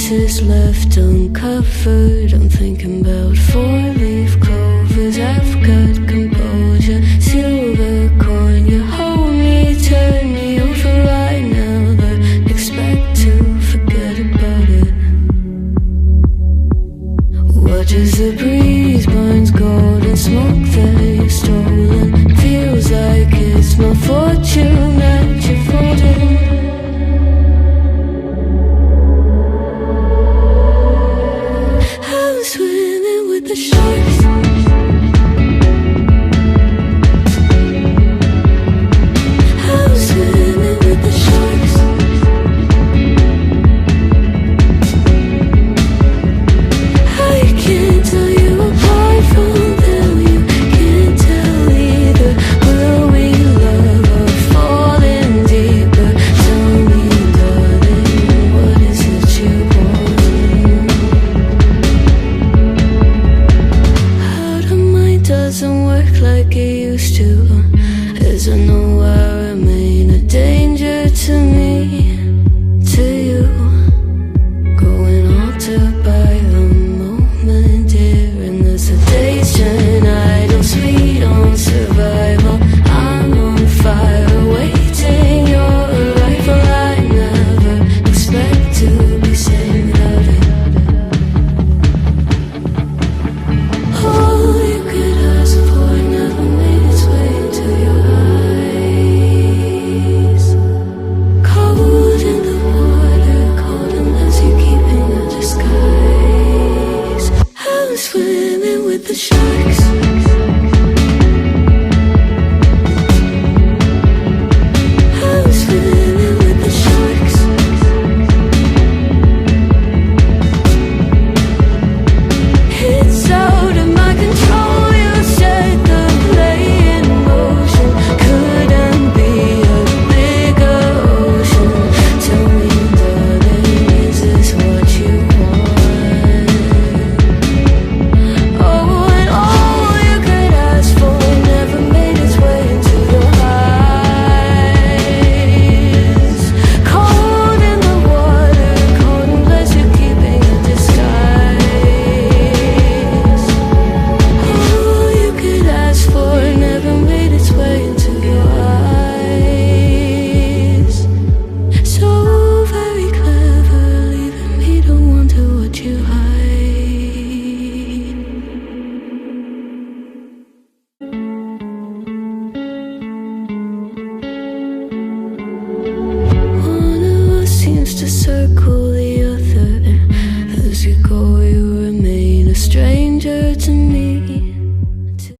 faces left uncovered. I'm thinking about four-leaf clovers. I've got composure, silver coin. You hold me, turn me over right now, but expect to forget about it. Watches the breeze, burns golden smoke that you've stolen. Feels like it's my fortune that you're folding. I'm swimming with the sharks. I'm swimming with the sharks. I can't tell you apart from them. You can't tell either. Will we love or fall in deeper? Tell me, darling, what is it you want? How the mind doesn't work like it used to. As I know I remain a danger to me, to you. Going altered by the moment, dear. And as the days turn, I don't sweet on survival. I'm on fire, waiting your arrival. I never expect to be saved without it. All you could ask for never made its way into your eyes. Cold in the water, cold unless you're keeping a disguise. I'm swimming with the sharks. I'm swimming with the sharks. It's out of my control. You set the play in motion. Couldn't be a bigger ocean. Tell me, darling, is this what you want? Oh, and all you could ask for never made its way into your eyes. Cold in the water, cold unless you're keeping a disguise. All you could ask for never made its way into your eyes. So very clever, leaving me to wonder what you hide. One of us seems to circle